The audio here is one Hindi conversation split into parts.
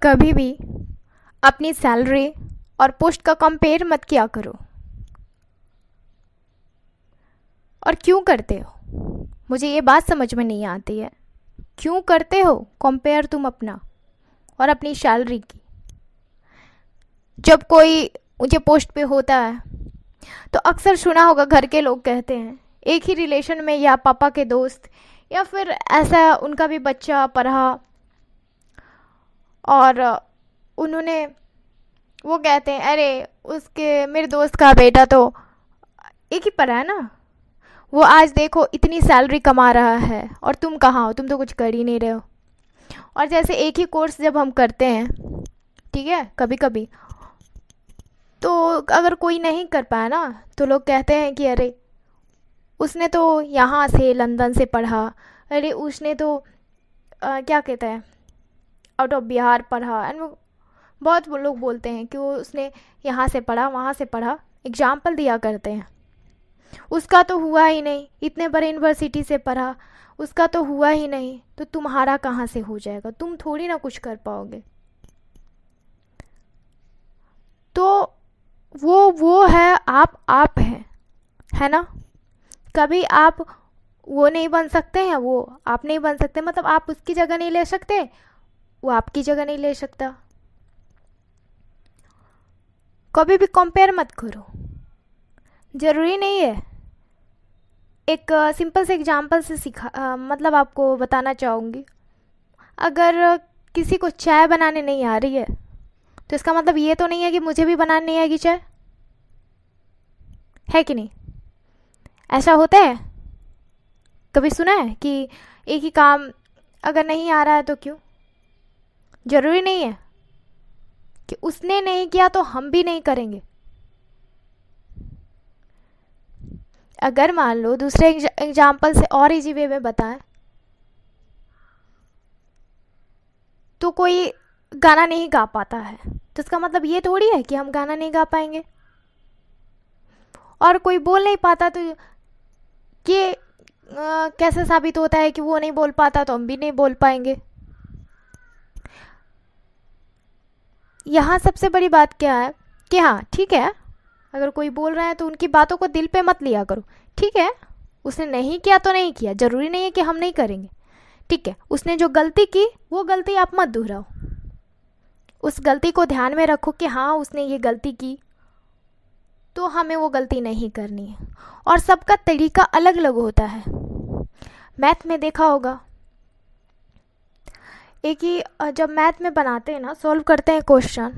कभी भी अपनी सैलरी और पोस्ट का कंपेयर मत किया करो। और क्यों करते हो, मुझे ये बात समझ में नहीं आती है। क्यों करते हो कंपेयर तुम अपना और अपनी सैलरी की? जब कोई ऊंचे पोस्ट पे होता है तो अक्सर सुना होगा, घर के लोग कहते हैं, एक ही रिलेशन में या पापा के दोस्त या फिर ऐसा उनका भी बच्चा पढ़ा और उन्होंने वो कहते हैं, अरे उसके मेरे दोस्त का बेटा तो एक ही पढ़ा है ना, वो आज देखो इतनी सैलरी कमा रहा है और तुम कहाँ हो, तुम तो कुछ कर ही नहीं रहे हो। और जैसे एक ही कोर्स जब हम करते हैं, ठीक है, कभी कभी तो अगर कोई नहीं कर पाया ना तो लोग कहते हैं कि अरे उसने तो यहाँ से लंदन से पढ़ा, अरे उसने तो क्या कहते हैं आउट ऑफ बिहार पढ़ा। एंड बहुत वो लोग बोलते हैं कि वो उसने यहाँ से पढ़ा वहाँ से पढ़ा, एग्जाम्पल दिया करते हैं। उसका तो हुआ ही नहीं, इतने बड़े यूनिवर्सिटी से पढ़ा, उसका तो हुआ ही नहीं, तो तुम्हारा कहाँ से हो जाएगा, तुम थोड़ी ना कुछ कर पाओगे। तो वो है, आप हैं, है ना। कभी आप वो नहीं बन सकते हैं, वो आप नहीं बन सकते, मतलब आप उसकी जगह नहीं ले सकते, वो आपकी जगह नहीं ले सकता। कभी भी कंपेयर मत करो, ज़रूरी नहीं है। एक सिंपल से एग्जांपल से मतलब आपको बताना चाहूँगी। अगर किसी को चाय बनाने नहीं आ रही है तो इसका मतलब ये तो नहीं है कि मुझे भी बनाने नहीं आएगी चाय, है कि नहीं? ऐसा होता है? कभी सुना है कि एक ही काम अगर नहीं आ रहा है तो क्यों? ज़रूरी नहीं है कि उसने नहीं किया तो हम भी नहीं करेंगे। अगर मान लो दूसरे एग्जाम्पल से और इजी वे में बताएं तो कोई गाना नहीं गा पाता है तो इसका मतलब ये थोड़ी है कि हम गाना नहीं गा पाएंगे। और कोई बोल नहीं पाता तो ये कैसे साबित होता है कि वो नहीं बोल पाता तो हम भी नहीं बोल पाएंगे। यहाँ सबसे बड़ी बात क्या है कि हाँ ठीक है, अगर कोई बोल रहा है तो उनकी बातों को दिल पे मत लिया करो। ठीक है, उसने नहीं किया तो नहीं किया, ज़रूरी नहीं है कि हम नहीं करेंगे। ठीक है, उसने जो गलती की वो गलती आप मत दोहराओ, उस गलती को ध्यान में रखो कि हाँ उसने ये गलती की तो हमें वो गलती नहीं करनी है। और सबका तरीका अलग अलग होता है। मैथ में देखा होगा, एक ही जब मैथ में बनाते हैं ना, सॉल्व करते हैं क्वेश्चन,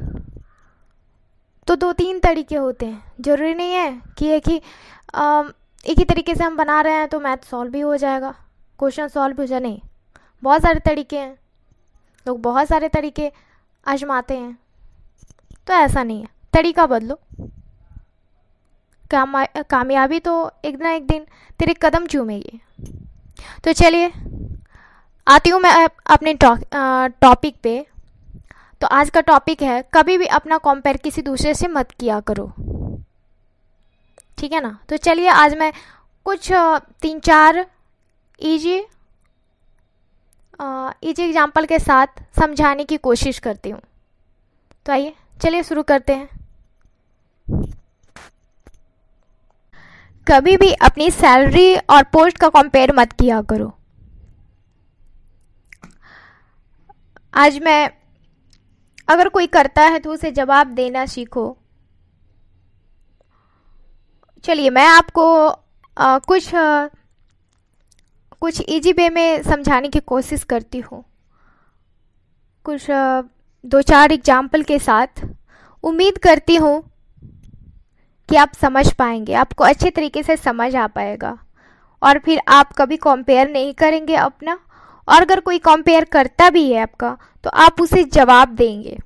तो 2-3 तरीके होते हैं। ज़रूरी नहीं है कि एक ही तरीके से हम बना रहे हैं तो मैथ सॉल्व भी हो जाएगा, क्वेश्चन सॉल्व भी हो जाए, नहीं। बहुत सारे तरीके हैं, लोग बहुत सारे तरीके आजमाते हैं, तो ऐसा नहीं है। तरीका बदलो, कामयाबी तो एक ना एक दिन तेरे कदम चूमेगी। तो चलिए आती हूँ मैं अपने टॉपिक पे। तो आज का टॉपिक है, कभी भी अपना कंपेयर किसी दूसरे से मत किया करो। ठीक है ना। तो चलिए आज मैं कुछ 3-4 इजी एग्जाम्पल के साथ समझाने की कोशिश करती हूँ। तो आइए चलिए शुरू करते हैं। कभी भी अपनी सैलरी और पोस्ट का कंपेयर मत किया करो। आज मैं, अगर कोई करता है तो उसे जवाब देना सीखो। चलिए मैं आपको कुछ इजी वे में समझाने की कोशिश करती हूँ, कुछ 2-4 एग्जाम्पल के साथ। उम्मीद करती हूँ कि आप समझ पाएंगे, आपको अच्छे तरीके से समझ आ पाएगा और फिर आप कभी कंपेयर नहीं करेंगे अपना। और अगर कोई कंपेयर करता भी है आपका तो आप उसे जवाब देंगे।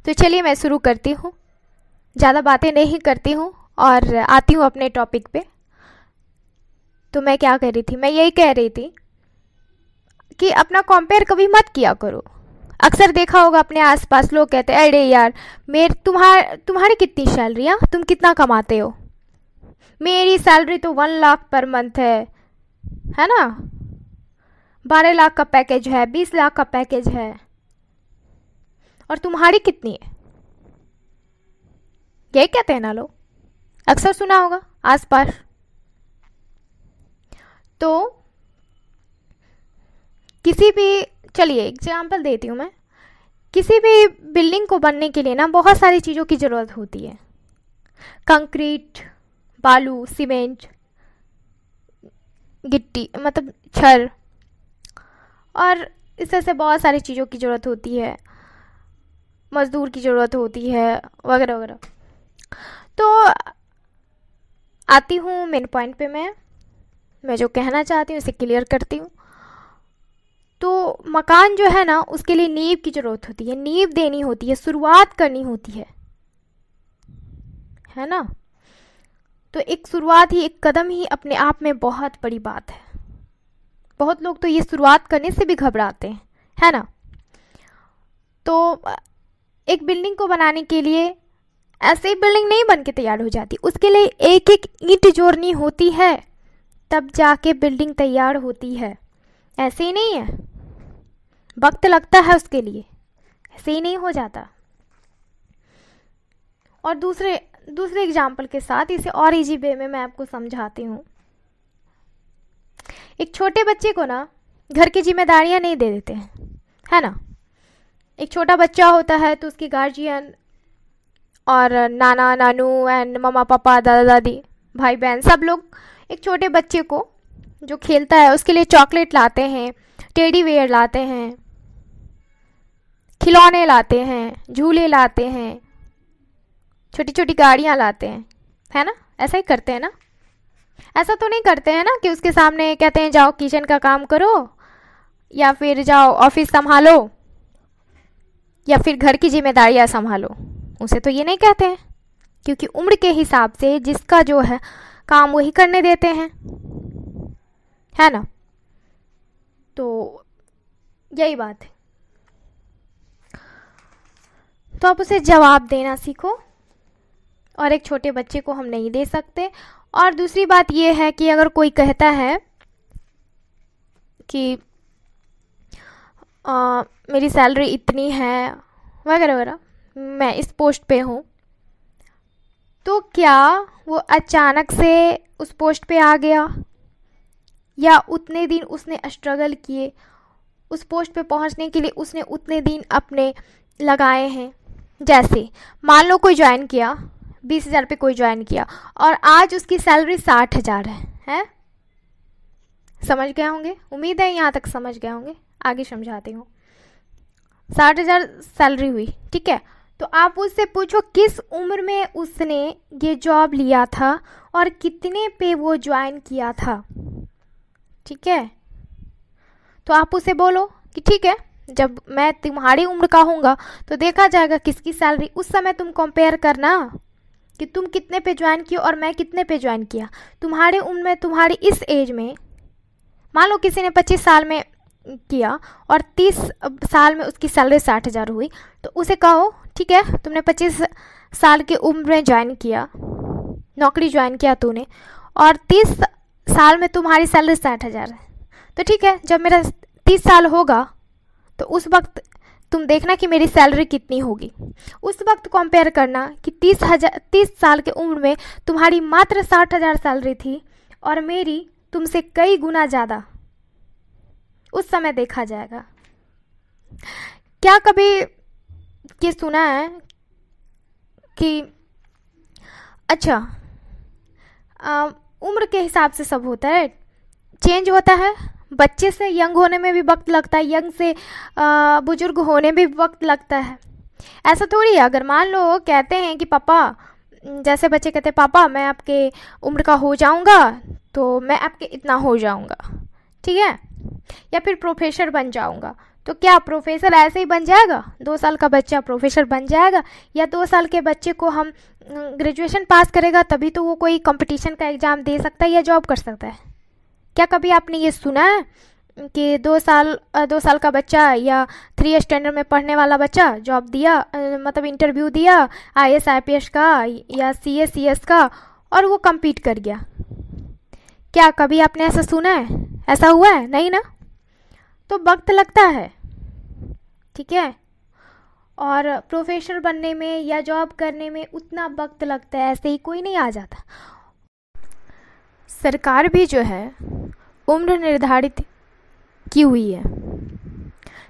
तो चलिए मैं शुरू करती हूँ, ज़्यादा बातें नहीं करती हूँ और आती हूँ अपने टॉपिक पे। तो मैं क्या कह रही थी, मैं यही कह रही थी कि अपना कंपेयर कभी मत किया करो। अक्सर देखा होगा अपने आसपास लोग कहते हैं, अरे यार तुम्हारी कितनी सैलरी है, तुम कितना कमाते हो, मेरी सैलरी तो 1 लाख पर मंथ है ना, 12 लाख का पैकेज है, 20 लाख का पैकेज है। और तुम्हारी कितनी है, यही कहते हैं ना लोग, अक्सर सुना होगा आसपास। तो किसी भी, चलिए एग्जाम्पल देती हूँ मैं, किसी भी बिल्डिंग को बनने के लिए ना बहुत सारी चीज़ों की ज़रूरत होती है। कंक्रीट, बालू, सीमेंट, गिट्टी मतलब छड़, और इस तरह से बहुत सारी चीज़ों की ज़रूरत होती है, मज़दूर की ज़रूरत होती है, वगैरह वगैरह। तो आती हूँ मेन पॉइंट पे, मैं जो कहना चाहती हूँ उसे क्लियर करती हूँ। तो मकान जो है ना, उसके लिए नींव की ज़रूरत होती है, नींव देनी होती है, शुरुआत करनी होती है ना। तो एक शुरुआत ही, एक कदम ही अपने आप में बहुत बड़ी बात है। बहुत लोग तो ये शुरुआत करने से भी घबराते हैं, है ना। तो एक बिल्डिंग को बनाने के लिए ऐसे ही बिल्डिंग नहीं बन के तैयार हो जाती, उसके लिए एक एक ईंट जोड़नी होती है, तब जाके बिल्डिंग तैयार होती है। ऐसे ही नहीं है, वक्त लगता है उसके लिए, ऐसे ही नहीं हो जाता। और दूसरे एग्जाम्पल के साथ इसे और इजी वे में मैं आपको समझाती हूँ। एक छोटे बच्चे को ना घर की जिम्मेदारियां नहीं दे देते हैं, है ना। एक छोटा बच्चा होता है तो उसकी गार्जियन और नाना नानू एंड मम्मा पापा, दादा दादी, भाई बहन, सब लोग एक छोटे बच्चे को जो खेलता है उसके लिए चॉकलेट लाते हैं, टेडी बेयर लाते हैं, खिलौने लाते हैं, झूले लाते हैं, छोटी छोटी गाड़ियाँ लाते हैं, है ना। ऐसा ही करते हैं ना। ऐसा तो नहीं करते हैं ना कि उसके सामने कहते हैं जाओ किचन का काम करो, या फिर जाओ ऑफिस संभालो, या फिर घर की जिम्मेदारियाँ संभालो। उसे तो ये नहीं कहते हैं, क्योंकि उम्र के हिसाब से जिसका जो है काम वही करने देते हैं, है ना। तो यही बात है। तो आप उसे जवाब देना सीखो, और एक छोटे बच्चे को हम नहीं दे सकते। और दूसरी बात यह है कि अगर कोई कहता है कि मेरी सैलरी इतनी है वगैरह वगैरह, मैं इस पोस्ट पे हूँ, तो क्या वो अचानक से उस पोस्ट पे आ गया, या उतने दिन उसने स्ट्रगल किए उस पोस्ट पे पहुँचने के लिए, उसने उतने दिन अपने लगाए हैं। जैसे मान लो कोई ज्वाइन किया 20,000 पे, कोई ज्वाइन किया और आज उसकी सैलरी 60,000 है। समझ गए होंगे, उम्मीद है यहाँ तक समझ गए होंगे, आगे समझाती हूँ। 60,000 सैलरी हुई, ठीक है। तो आप उससे पूछो किस उम्र में उसने ये जॉब लिया था और कितने पे वो ज्वाइन किया था, ठीक है। तो आप उसे बोलो कि ठीक है, जब मैं तुम्हारी उम्र का हूँगा तो देखा जाएगा किसकी सैलरी, उस समय तुम कंपेयर करना कि तुम कितने पे ज्वाइन किया और मैं कितने पे ज्वाइन किया। तुम्हारे उम्र में, तुम्हारी इस एज में, मान लो किसी ने 25 साल में किया और 30 साल में उसकी सैलरी 60,000 हुई, तो उसे कहो ठीक है, तुमने 25 साल की उम्र में ज्वाइन किया, नौकरी ज्वाइन किया तूने, और 30 साल में तुम्हारी सैलरी 60,000 है, तो ठीक है, जब मेरा 30 साल होगा तो उस वक्त तुम देखना कि मेरी सैलरी कितनी होगी। उस वक्त कंपेयर करना कि 30 साल की उम्र में तुम्हारी मात्र 60,000 सैलरी थी और मेरी तुमसे कई गुना ज़्यादा, उस समय देखा जाएगा। क्या कभी ये सुना है कि अच्छा उम्र के हिसाब से सब होता है, चेंज होता है, बच्चे से यंग होने में भी वक्त लगता है, यंग से बुजुर्ग होने में भी वक्त लगता है। ऐसा थोड़ी है, अगर मान लो कहते हैं कि पापा, जैसे बच्चे कहते हैं पापा मैं आपके उम्र का हो जाऊंगा तो मैं आपके इतना हो जाऊंगा, ठीक है, या फिर प्रोफेसर बन जाऊंगा, तो क्या प्रोफेसर ऐसे ही बन जाएगा? 2 साल का बच्चा प्रोफेसर बन जाएगा? या 2 साल के बच्चे को हम ग्रेजुएशन पास करेगा तभी तो वो कोई कंपटीशन का एग्ज़ाम दे सकता है या जॉब कर सकता है? क्या कभी आपने ये सुना है कि 2 साल का बच्चा या 3 स्टैंडर्ड में पढ़ने वाला बच्चा जॉब दिया, मतलब इंटरव्यू दिया IAS IPS का या CS CS का और वो compete कर गया? क्या कभी आपने ऐसा सुना है? ऐसा हुआ है? नहीं ना। तो वक्त लगता है, ठीक है। और प्रोफेशनल बनने में या जॉब करने में उतना वक्त लगता है, ऐसे ही कोई नहीं आ जाता। सरकार भी जो है उम्र निर्धारित की हुई है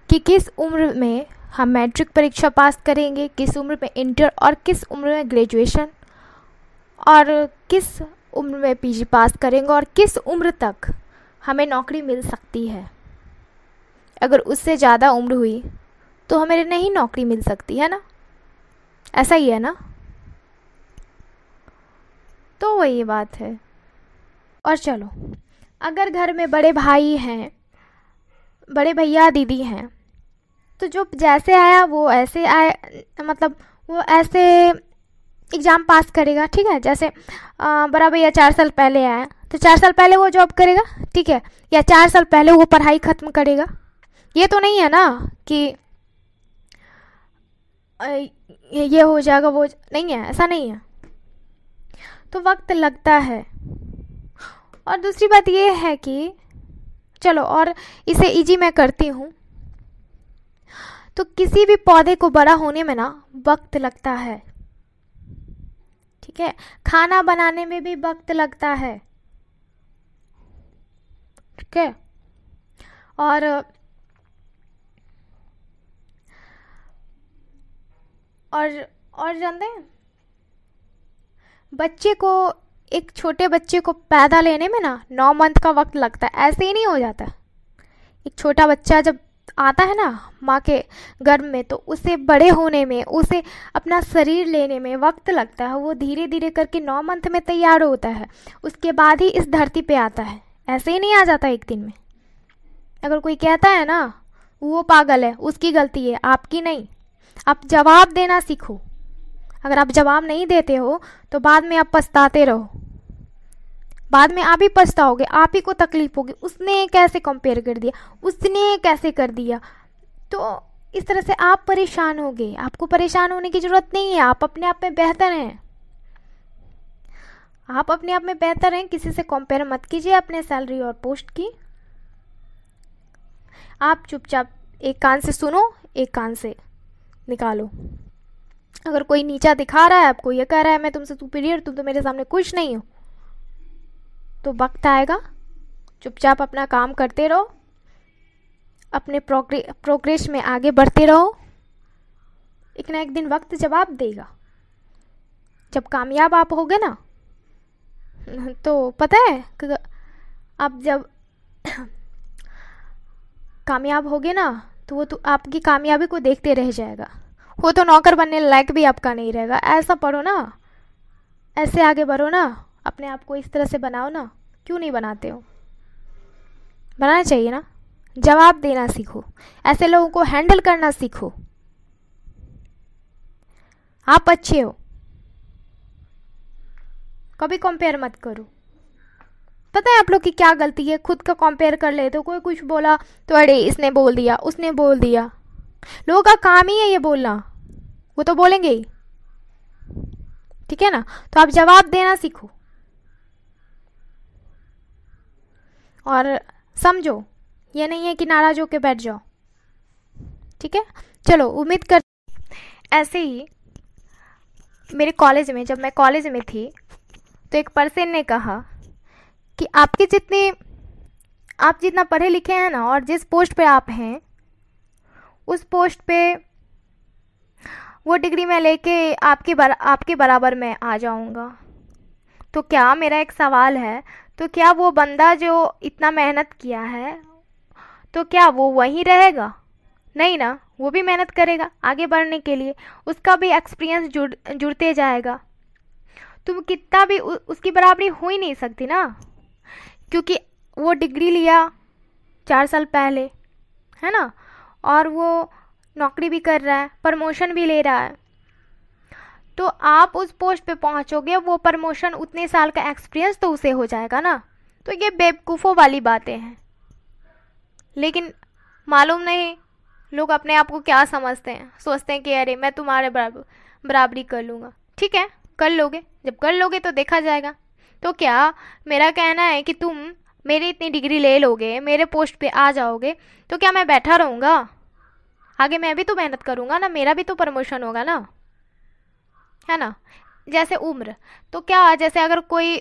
कि किस उम्र में हम मैट्रिक परीक्षा पास करेंगे, किस उम्र में इंटर और किस उम्र में ग्रेजुएशन, और किस उम्र में पीजी पास करेंगे और किस उम्र तक हमें नौकरी मिल सकती है। अगर उससे ज़्यादा उम्र हुई तो हमें नहीं नौकरी मिल सकती है ना, ऐसा ही है ना। तो वही बात है। और चलो, अगर घर में बड़े भाई हैं, बड़े भैया दीदी हैं, तो जो जैसे आया वो ऐसे आए, मतलब वो ऐसे एग्ज़ाम पास करेगा, ठीक है। जैसे बड़ा भैया 4 साल पहले आया तो 4 साल पहले वो जॉब करेगा, ठीक है, या 4 साल पहले वो पढ़ाई ख़त्म करेगा। ये तो नहीं है ना कि ये हो जाएगा, वो नहीं है, ऐसा नहीं है। तो वक्त लगता है। और दूसरी बात ये है कि चलो, और इसे इजी मैं करती हूँ, तो किसी भी पौधे को बड़ा होने में ना वक्त लगता है, ठीक है। खाना बनाने में भी वक्त लगता है, ठीक है। और जानते हैं, बच्चे को, एक छोटे बच्चे को पैदा लेने में ना 9 मंथ का वक्त लगता है, ऐसे ही नहीं हो जाता। एक छोटा बच्चा जब आता है ना माँ के गर्भ में, तो उसे बड़े होने में, उसे अपना शरीर लेने में वक्त लगता है। वो धीरे धीरे करके 9 मंथ में तैयार होता है, उसके बाद ही इस धरती पे आता है, ऐसे ही नहीं आ जाता एक दिन में। अगर कोई कहता है ना वो पागल है, उसकी गलती है, आपकी नहीं। आप जवाब देना सीखो। अगर आप जवाब नहीं देते हो तो बाद में आप पछताते रहो, बाद में आप ही पछताओगे, आप ही को तकलीफ होगी, उसने कैसे कंपेयर कर दिया, उसने कैसे कर दिया। तो इस तरह से आप परेशान होगे। आपको परेशान होने की ज़रूरत नहीं है, आप अपने आप में बेहतर हैं। आप अपने आप में बेहतर हैं, किसी से कंपेयर मत कीजिए अपने सैलरी और पोस्ट की। आप चुपचाप एक कान से सुनो, एक कान से निकालो। अगर कोई नीचा दिखा रहा है आपको, ये कह रहा है मैं तुमसे सुपीरियर, तुम तो मेरे सामने कुछ नहीं हो, तो वक्त आएगा, चुपचाप अपना काम करते रहो, अपने प्रोग्रेस में आगे बढ़ते रहो। एक ना एक दिन वक्त जवाब देगा। जब कामयाब आप होगे ना, तो पता है आप जब कामयाब होगे ना, तो वो तो आपकी कामयाबी को देखते रह जाएगा। वो तो नौकर बनने लायक भी आपका नहीं रहेगा। ऐसा पढ़ो ना, ऐसे आगे बढ़ो ना, अपने आप को इस तरह से बनाओ ना। क्यों नहीं बनाते हो? बनाना चाहिए ना। जवाब देना सीखो, ऐसे लोगों को हैंडल करना सीखो। आप अच्छे हो, कभी कंपेयर मत करो। पता है आप लोग की क्या गलती है? खुद का कंपेयर कर लेते हो। कोई कुछ बोला तो अरे इसने बोल दिया, उसने बोल दिया। लोगों का काम ही है ये बोलना, वो तो बोलेंगे ही, ठीक है ना। तो आप जवाब देना सीखो और समझो, ये नहीं है कि नाराज होके बैठ जाओ, ठीक है। चलो, उम्मीद कर ऐसे ही मेरे कॉलेज में, जब मैं कॉलेज में थी, तो एक पर्सन ने कहा कि आप जितना पढ़े लिखे हैं ना, और जिस पोस्ट पे आप हैं, उस पोस्ट पे वो डिग्री मैं लेके आपके बराबर मैं आ जाऊंगा। तो क्या, मेरा एक सवाल है, तो क्या वो बंदा जो इतना मेहनत किया है, तो क्या वो वहीं रहेगा? नहीं ना, वो भी मेहनत करेगा आगे बढ़ने के लिए, उसका भी एक्सपीरियंस जुड़ते जाएगा। तुम कितना भी उसकी बराबरी हो ही नहीं सकती ना, क्योंकि वो डिग्री लिया 4 साल पहले, है ना, और वो नौकरी भी कर रहा है, प्रमोशन भी ले रहा है। तो आप उस पोस्ट पे पहुंचोगे, वो प्रमोशन उतने साल का एक्सपीरियंस तो उसे हो जाएगा ना। तो ये बेवकूफ़ों वाली बातें हैं, लेकिन मालूम नहीं लोग अपने आप को क्या समझते हैं। सोचते हैं कि अरे मैं तुम्हारे बराबरी कर लूँगा। ठीक है, कर लोगे, जब कर लोगे तो देखा जाएगा। तो क्या मेरा कहना है कि तुम मेरी इतनी डिग्री ले लोगे, मेरे पोस्ट पे आ जाओगे, तो क्या मैं बैठा रहूँगा? आगे मैं भी तो मेहनत करूँगा ना, मेरा भी तो प्रमोशन होगा ना, है ना। जैसे उम्र, तो क्या, जैसे अगर कोई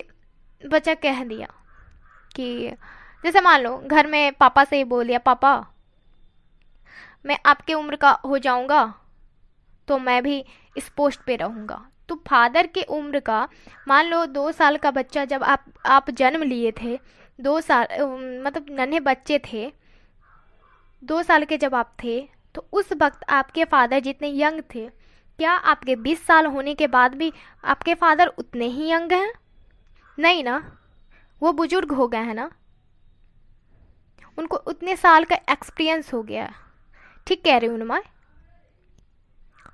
बच्चा कह दिया कि, जैसे मान लो घर में पापा से ही बोल दिया, पापा मैं आपके उम्र का हो जाऊंगा तो मैं भी इस पोस्ट पे रहूंगा, तो फादर की उम्र का, मान लो 2 साल का बच्चा जब आप जन्म लिए थे, 2 साल मतलब नन्हे बच्चे थे, 2 साल के जब आप थे, तो उस वक्त आपके फादर जितने यंग थे, क्या आपके 20 साल होने के बाद भी आपके फादर उतने ही यंग हैं? नहीं ना, वो बुजुर्ग हो गए हैं ना, उनको उतने साल का एक्सपीरियंस हो गया है। ठीक कह रही हूँ ना मैं?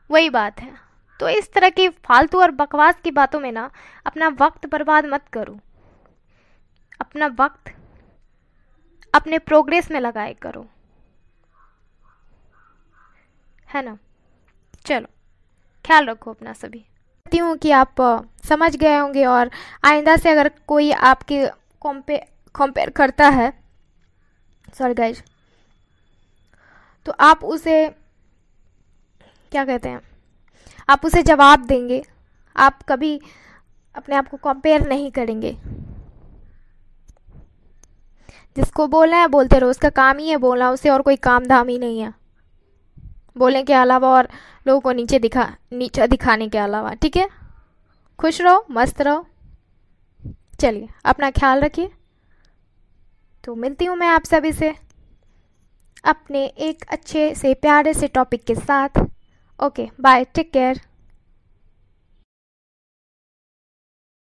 वही बात है। तो इस तरह की फालतू और बकवास की बातों में ना अपना वक्त बर्बाद मत करो, अपना वक्त अपने प्रोग्रेस में लगाए करो, है ना। चलो, ख्याल रखो अपना सभी। चाहती हूँ कि आप समझ गए होंगे, और आइंदा से अगर कोई आपके कंपेयर करता है, सॉरी गाइज, तो आप उसे क्या कहते हैं, आप उसे जवाब देंगे, आप कभी अपने आप को कंपेयर नहीं करेंगे। जिसको बोलना है बोलते रहो, उसका काम ही है बोलना, उसे और कोई काम धाम ही नहीं है बोलने के अलावा, और लोगों को नीचा दिखाने के अलावा। ठीक है, खुश रहो, मस्त रहो। चलिए, अपना ख्याल रखिए। तो मिलती हूँ मैं आप सभी से अपने एक अच्छे से प्यारे से टॉपिक के साथ। Okay, bye, take care.